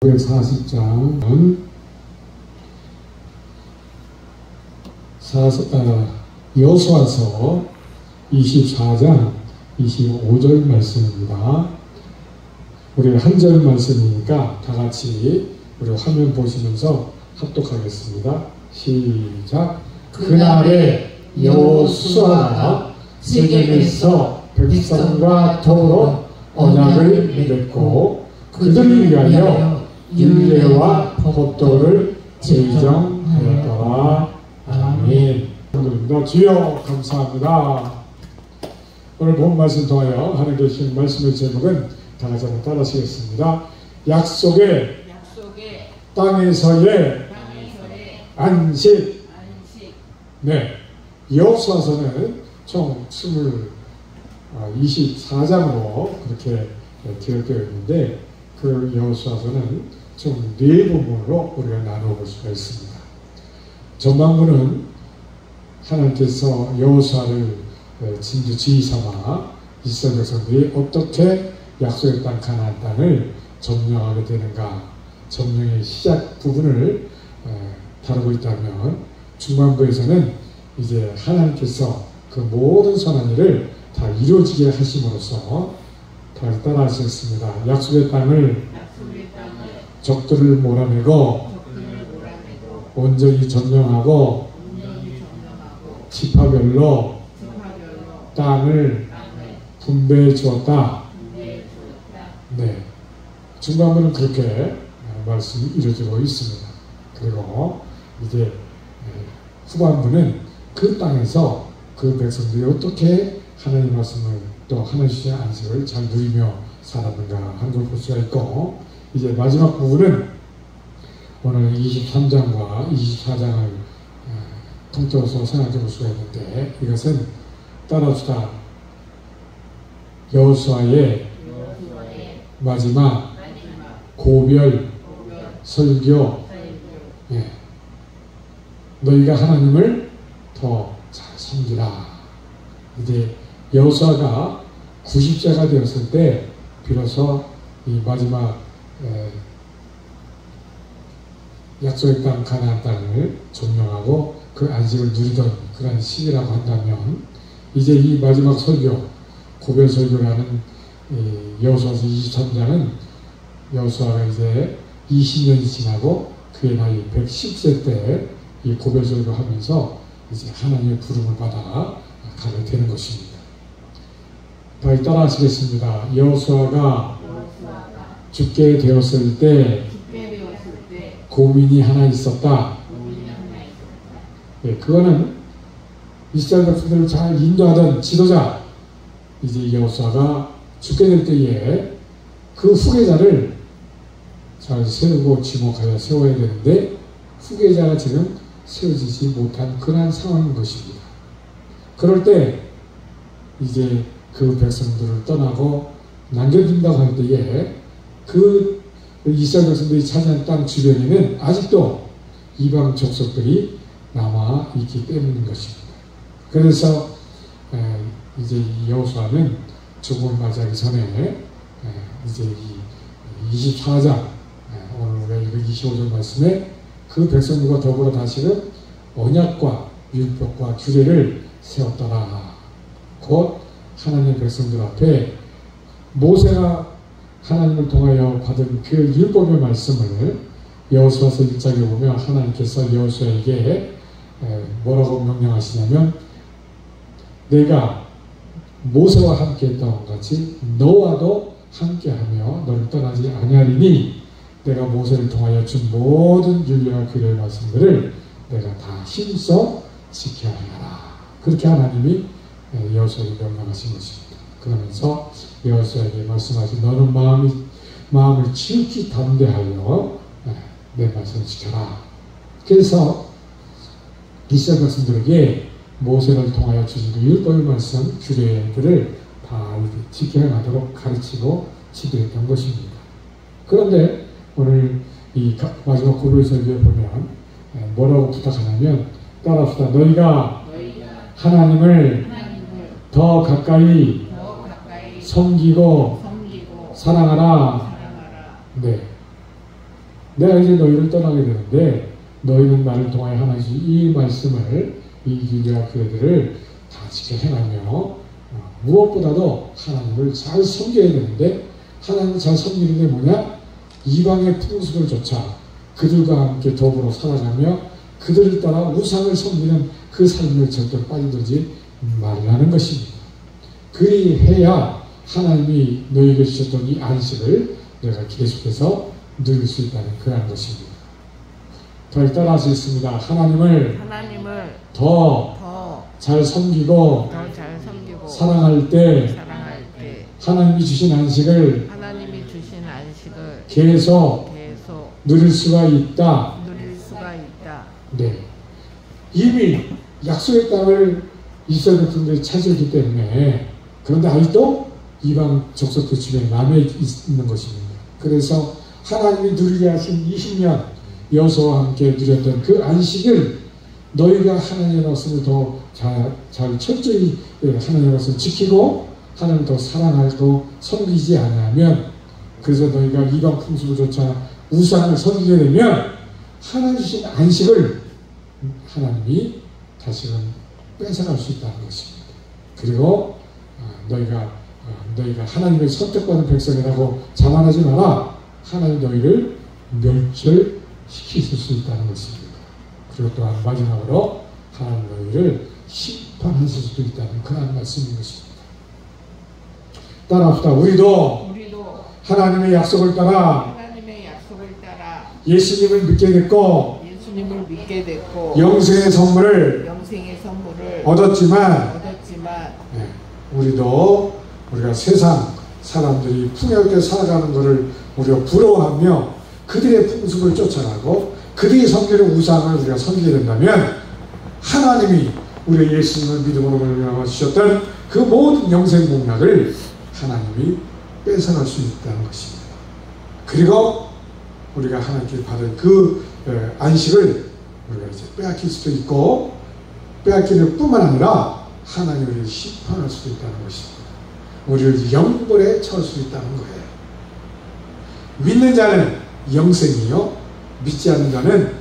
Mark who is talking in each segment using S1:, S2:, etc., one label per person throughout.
S1: 940장은 여호수아서 24장 25절 말씀입니다. 우리 한 절 말씀이니까 다 같이 우리 화면 보시면서 합독하겠습니다. 시작. 그날에 여호수아가 세겜에서 백성과 더불어 언약을 맺었고 그들을 위하여 율례와 법도를 제정하였더라. 아멘. 주여 감사합니다. 오늘 본 말씀 통하여 하나님께 주신 말씀의 제목은 다 같이 한번 따라하시겠습니다. 약속의 땅에서의 안식. 네, 여호수아서는 총 24장으로 그렇게 기록되어 있는데 그 여호수아서는 총 4부분으로 우리가 나누어 볼 수가 있습니다. 전반부는 하나님께서 여호수아를 진주지휘 삼아 이스라엘 백성들이 어떻게 약속의 땅 가나안 땅을 점령하게 되는가, 점령의 시작 부분을 다루고 있다면, 중반부에서는 이제 하나님께서 그 모든 선한 일을 다 이루어지게 하심으로써 다 따라하셨습니다. 약속의 땅을 적들을 몰아내고 온전히 점령하고 지파별로 땅을 분배해 주었다. 네, 중반부는 그렇게 말씀이 이루어지고 있습니다. 그리고 이제 후반부는 그 땅에서 그 백성들이 어떻게 하나님 말씀을 또 하나님 주신 안식을 잘 누리며 살았는가 하는 걸 볼 수가 있고, 이제 마지막 부분은 오늘 23장과 24장을 통틀어서 생각해 볼 수가 있는데, 이것은 따라합시다. 여호수아의 마지막 고별 설교. 네. 너희가 하나님을 더 잘 섬기라. 이제 여호수아가 90세가 되었을 때 비로소 이 마지막 약속의 땅 가나안 땅을 점령하고 그 안식을 누리던 그런 시기라고 한다면, 이제 이 마지막 설교, 고별 설교라는 여호수아서 23장은 여호수아가 이제 20년이 지나고 그의 나이 110세 때 이 고별 설교하면서 이제 하나님의 부름을 받아 가게 되는 것입니다. 다시 따라 하시겠습니다. 여호수아가 죽게 되었을 때 고민이 하나 있었다. 네, 그거는 이스라엘 백성들을 잘 인도하던 지도자, 이제 여호수아가 죽게 될 때에 그 후계자를 잘 세우고 지목하여 세워야 되는데 후계자가 지금 세워지지 못한 그러한 상황인 것입니다. 그럴 때 이제 그 백성들을 떠나고 남겨둔다고 할 때에 그 이스라엘 백성들이 차지한 땅 주변에는 아직도 이방 족속들이 남아 있기 때문인 것입니다. 그래서 이제 이 여호수아는 죽음을 맞이하기 전에 이제 이 24장 오늘 우리가 읽은 25절 말씀에 그 백성들과 더불어 다시금 언약과 율법과 규례를 세웠더라. 곧 하나님의 백성들 앞에 모세가 하나님을 통하여 받은 그 율법의 말씀을 여호수아서 1장에 보면 하나님께서 여호수아에게 뭐라고 명령하시냐면, 내가 모세와 함께 했던 것 같이 너와도 함께하며 너를 떠나지 아니하리니 내가 모세를 통하여 준 모든 율례와 규례의 말씀들을 내가 다 힘써 지켜야 하라. 그렇게 하나님이 여호수아에게 명령하신 것입니다. 그러면서 여호수아에게 말씀하신 너는 마음을 지극히 담대하여 내 말씀을 지켜라. 그래서 이스라엘 백성들에게 모세를 통하여 주신 그 율법의 말씀, 규례들을 다 지켜야 하도록 가르치고 지도했던 것입니다. 그런데 오늘 이 마지막 고별 설교에 보면 뭐라고 부탁하냐면, 따라합시다. 너희가 하나님을 더 가까이 섬기고 사랑하라. 네. 내가 이제 너희를 떠나게 되는데 너희는 나를 통하여 하나씩 이 말씀을 이 유대와 교회들을 다 지켜 행하며 무엇보다도 하나님을 잘 섬겨야 되는데 하나님을 잘 섬기는 게 뭐냐? 이방의 풍습을 좇아 그들과 함께 더불어 살아가며 그들을 따라 우상을 섬기는 그 삶에 절대 빠져들지 말라는 것입니다. 그리해야 하나님이 너희에게 주셨던 이 안식을 내가 계속해서 누릴 수 있다는 그런 것입니다. 더 따라서 있습니다. 하나님을 더 잘 섬기고 사랑할 때 하나님이 주신 안식을 계속 누릴 수가 있다. 네. 이미 약속의 땅을 이스라엘 백성들이 차지했기 때문에 그런데 아직도 이방 족속들 주변에 남아 있는 것입니다. 그래서 하나님이 누리게 하신 20년 여호수아와 함께 누렸던 그 안식을 너희가 하나님의 말씀을 더 잘 철저히 하나님의 말씀을 지키고 하나님을 더 사랑하고 섬기지 않으면 그래서 너희가 이방 풍습을조차 우상을 섬기게 되면 하나님 주신 안식을 하나님이 다시는 뺏어갈 수 있다는 것입니다. 그리고 너희가 하나님의 선택받은 백성이라고 자만하지 마라. 하나님 너희를 멸절시키실 수 있다는 것입니다. 그리고 또한 마지막으로 하나님 너희를 심판하실 수도 있다는 그런 말씀인 것입니다. 따라합시다. 우리도 하나님의 약속을 따라 예수님을 믿게 됐고 영생의 선물을 얻었지만 네, 우리가 세상 사람들이 풍요롭게 살아가는 것을 우리가 부러워하며 그들의 풍습을 쫓아가고 그들이 섬기는 우상을 우리가 섬기게 된다면 하나님이 우리 예수님을 믿음으로 말미암아 주셨던 그 모든 영생 복락을 하나님이 뺏어갈 수 있다는 것입니다. 그리고 우리가 하나님께 받은 그 안식을 우리가 이제 빼앗길 수도 있고 빼앗기는 뿐만 아니라 하나님이 우리를 심판할 수도 있다는 것입니다. 우리를 영벌에 처할 수 있다는 거예요. 믿는 자는 영생이요 믿지 않는 자는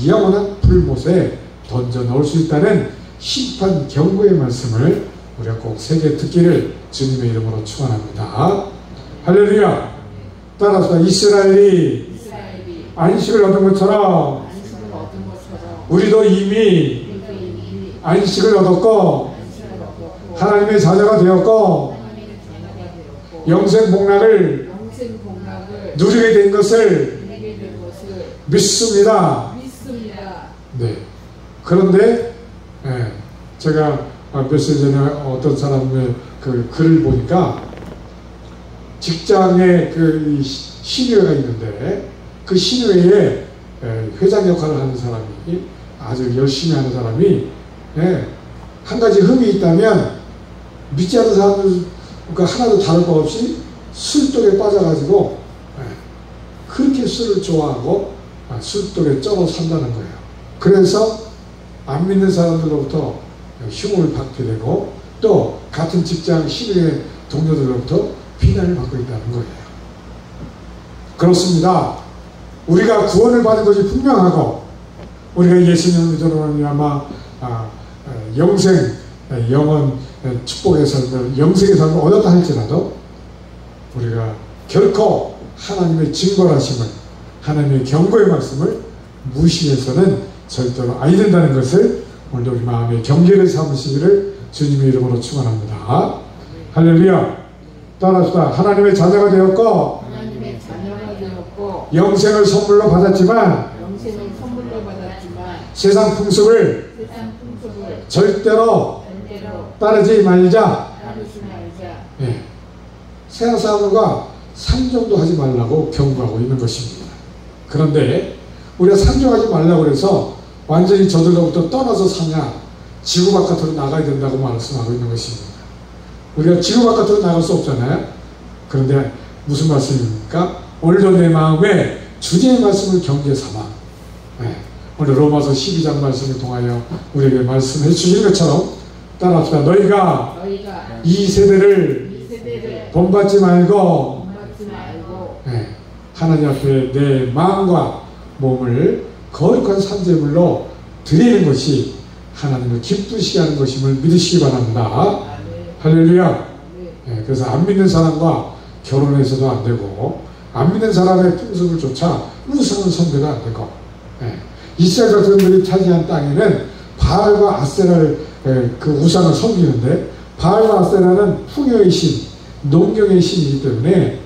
S1: 영원한 불못에 던져 넣을 수 있다는 심판 경고의 말씀을 우리가 꼭 새겨 듣기를 주님의 이름으로 축원합니다. 할렐루야. 따라서 이스라엘이 안식을 얻은 것처럼 우리도 이미 안식을 얻었고 하나님의 자녀가 되었고 영생 복락을 누리게 된 것을 믿습니다. 네. 그런데 제가 며칠 전에 어떤 사람의 그 글을 보니까 직장에 그 신의회가 있는데 그 신의회에 회장 역할을 하는 사람이 아주 열심히 하는 사람이 한 가지 흠이 있다면 믿지 않는 사람들과 하나도 다를 거 없이 술독에 빠져가지고 그렇게 술을 좋아하고 술독에 쩔어 산다는 거예요. 그래서 안 믿는 사람들로부터 흉을 받게 되고 또 같은 직장 신의 동료들로부터 비난을 받고 있다는 거예요. 그렇습니다. 우리가 구원을 받은 것이 분명하고 우리가 예수님을 믿음으로 말미암아 영생, 영원 축복의 삶을 영생의 삶을 얻었다 할지라도 우리가 결코 하나님의 징벌하심을 하나님의 경고의 말씀을 무시해서는 절대로 아니 된다는 것을 오늘 우리 마음의 경계를 삼으시기를 주님의 이름으로 축원합니다. 할렐루야. 따라합시다. 하나님의 자녀가 되었고 영생을 선물로 받았지만 세상 풍습을 절대로 따르지 말자. 네. 세상 사람들과 상종도 하지 말라고 경고하고 있는 것입니다. 그런데 우리가 상종하지 말라고 해서 완전히 저들로부터 떠나서 사냐 지구 바깥으로 나가야 된다고 말씀하고 있는 것입니다. 우리가 지구 바깥으로 나갈 수 없잖아요. 그런데 무슨 말씀입니까? 오늘도 내 마음에 주님의 말씀을 경계 삼아 오늘 로마서 12장 말씀을 통하여 우리에게 말씀해 주신 것처럼 따라합시다. 너희가 이 세대를 본받지 말고 하나님 앞에 내 마음과 몸을 거룩한 산제물로 드리는 것이 하나님을 기쁘시게 하는 것임을 믿으시기 바랍니다. 할렐루야. 네, 그래서 안 믿는 사람과 결혼해서도 안 되고, 안 믿는 사람의 풍습을 쫓아 우상을 섬겨도 안 되고, 이스라엘 백성들이 차지한 땅에는 바알과 아세라를 그 우상을 섬기는데, 바알과 아세라는 풍요의 신, 농경의 신이기 때문에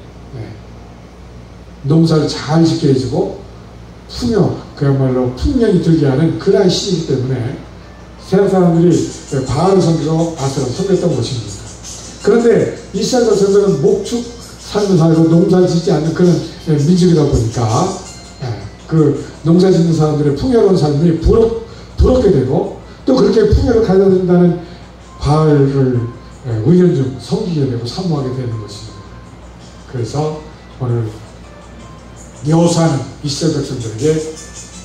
S1: 농사를 잘 짓게 해주고 풍요, 그야말로 풍년이 들게 하는 그러한 신이기 때문에 세상 사람들이 바알을 섬기고 아세라를 섬겼던 것입니다. 그런데 이스라엘 백성들은 목축 삶을 살고 농사 짓지 않는 그런 민족이다 보니까 그 농사 짓는 사람들의 풍요로운 삶이 부럽게 되고, 또 그렇게 풍요를 가져야 된다는 바알을 은연중 섬기게 되고 사모하게 되는 것입니다. 그래서 오늘 여호수아는 이스라엘 백성들에게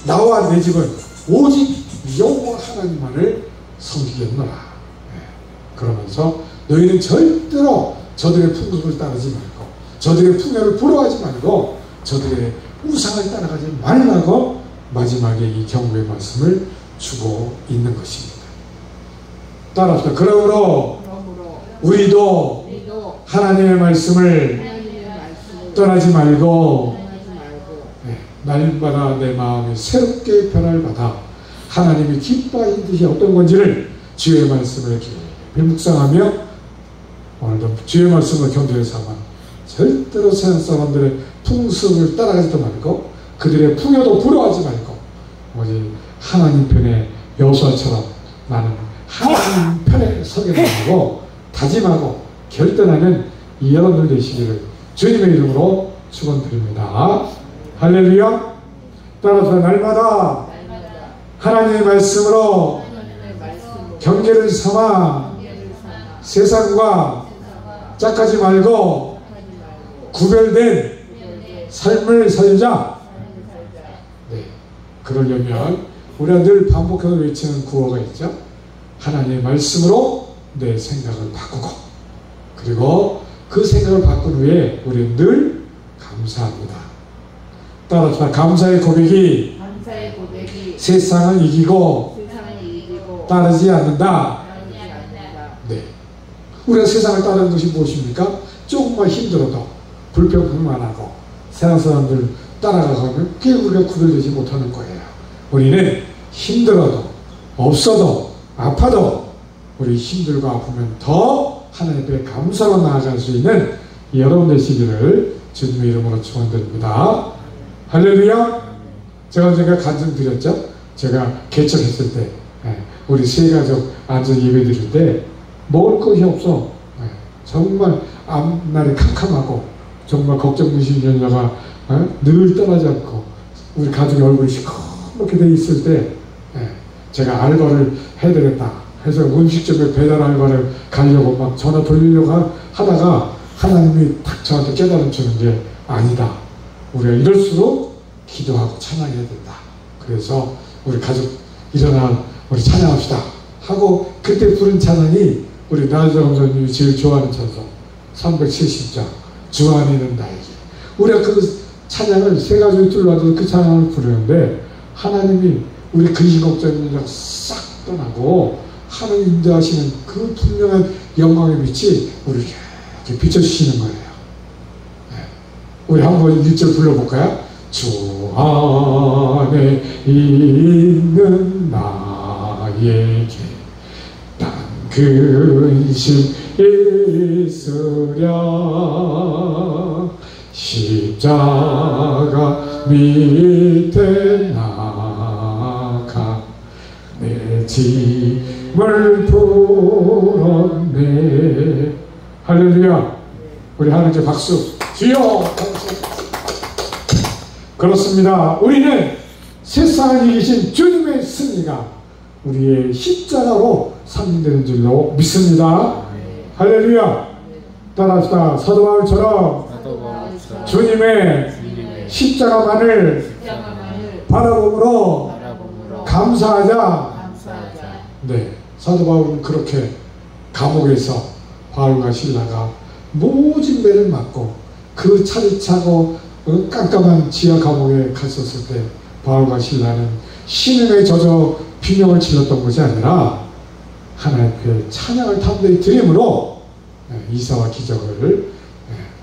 S1: 나와 내 집은 오직 여호와 하나님만을 섬기겠노라. 그러면서 너희는 절대로 저들의 풍습을 따르지 말고, 저들의 풍요를 부러워하지 말고, 저들의 우상을 따라가지 말라고 마지막에 이 경고의 말씀을 주고 있는 것입니다. 따라서 그러므로 우리도 하나님의 말씀을 떠나지 말고 날마다 내 마음이 새롭게 변화를 받아 하나님이 기뻐하신 뜻이 어떤 건지를 주의 말씀을 깊이 묵상하며 오늘도 주의 말씀을 견고히 삼아 절대로 세상 사람들의 풍습을 따라가지도 말고, 그들의 풍요도 부러워하지 말고, 오직 하나님 편에 여호수아처럼 나는 하나님 편에 서겠다고 다짐하고 결단하는 이 여러분들 되시기를 주님의 이름으로 축원드립니다. 할렐루야. 따라서 날마다 하나님의 말씀으로 경계를 삼아 세상과 짝하지 말고 구별된 삶을 살자. 네, 그러려면 우리가 늘 반복해서 외치는 구호가 있죠. 하나님의 말씀으로 내 생각을 바꾸고, 그리고 그 생각을 바꾼 후에 우리는 늘 감사합니다. 따라서 감사의 고백이 세상을 이기고 따르지 않는다. 네, 우리가 세상을 따르는 것이 무엇입니까? 조금만 힘들어도 불평불만하고 세상 사람들 따라가면 그게 우리가 구별되지 못하는 거예요. 우리는 힘들어도 없어도 아파도 우리 힘들고 아프면 더 하나님 앞에 감사로 나아갈 수 있는 여러분 되시기를 주님의 이름으로 축원드립니다. 할렐루야. 제가 간증드렸죠. 제가 개척했을 때 우리 세 가족 앉아 예배 드릴 때 먹을 것이 없어. 정말 앞날이 캄캄하고 정말 걱정무신 연녀가 늘 떠나지 않고 우리 가족의 얼굴이 시커멓게 돼 있을 때 제가 알바를 해야 되겠다 해서 음식점에 배달 알바를 가려고 막 전화 돌리려고 하다가 하나님이 딱 저한테 깨달음 주는 게 아니다. 우리가 이럴수록 기도하고 찬양해야 된다. 그래서 우리 가족 일어나 우리 찬양합시다 하고 그때 부른 찬양이 우리 나은정 선생님이 제일 좋아하는 찬송 370장 주 안에 있는 나에게. 우리가 그 찬양을 세 가족이 둘러앉아서 그 찬양을 부르는데 하나님이 우리 근심 걱정을 싹 떠나고 하나님 인도하시는 그 분명한 영광의 빛이 우리를 이렇게 비춰주시는 거예요. 우리 한번 1절 불러볼까요? 주 안에 있는 나에게 난 근심 있으랴 십자가 밑에 나가 내 짐을 풀었네. 할렐루야. 우리 하나님께 박수. 주여. 그렇습니다. 우리는 세상을 이기신 주님의 승리가 우리의 십자가로 상징되는 줄로 믿습니다. 할렐루야. 따라합시다. 사도 바울처럼 주님의 십자가만을 바라봄으로 감사하자. 네, 사도 바울은 그렇게 감옥에서 바울과 실라가 모진 매를 맞고 그 차를 차고 깜깜한 지하 감옥에 갔었을 때 바울과 실라는 신음에 젖어 비명을 질렀던 것이 아니라 하나님께 찬양을 담대히 드림으로 이사와 기적을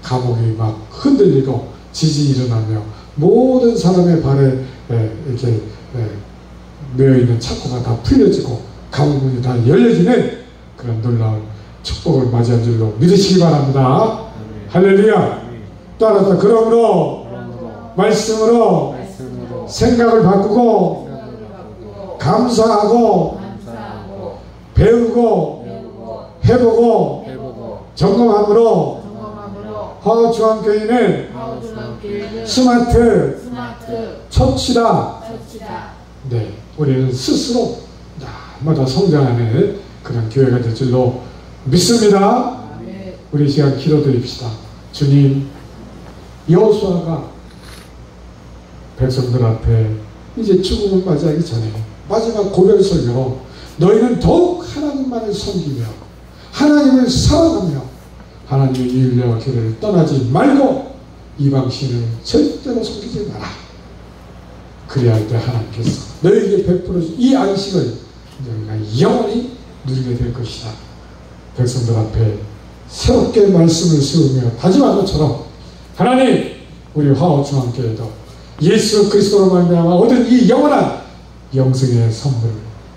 S1: 감옥이 막 흔들리고 지진이 일어나며 모든 사람의 발에 이렇게 메어있는 창고가 다 풀려지고 감옥문이 다 열려지는 그런 놀라운 축복을 맞이한 줄로 믿으시기 바랍니다. 할렐루야. 따라서 그러므로 말씀으로 생각을 바꾸고 감사하고 배우고 해보고 점검함으로 화우중앙교회는 스마트 처치다. 네, 우리는 스스로 날마다 성장하는 그런 교회가 될 줄로 믿습니다. 우리 시간 기도드립시다. 주님, 여호수아가 백성들 앞에 이제 죽음을 맞이하기 전에 마지막 고별 설교로 너희는 더욱 하나님만을 섬기며 하나님을 사랑하며 하나님의 인류와 교회를 떠나지 말고 이방신을 절대로 섬기지 마라. 그래야 할 때 하나님께서 너희에게 베풀어 준 이 안식을 너희가 영원히 누리게 될 것이다. 백성들 앞에 새롭게 말씀을 세우며 다짐한 것처럼 하나님, 우리 화우중앙교회도 예수 그리스도로 말미암아 얻은 이 영원한 영생의 선물을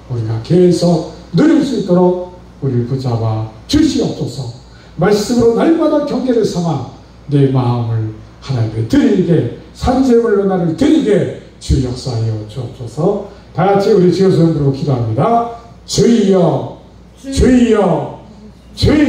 S1: 우리가 계속 누릴 수 있도록 우리를 붙잡아 주시옵소서. 말씀으로 날마다 경계를 삼아 내 마음을 하나님께 드리게, 산재물로 나를 드리게 주 역사하여 주옵소서. 다같이 우리 주여 소리 부르고 기도합니다. 주여, 주여, 주여.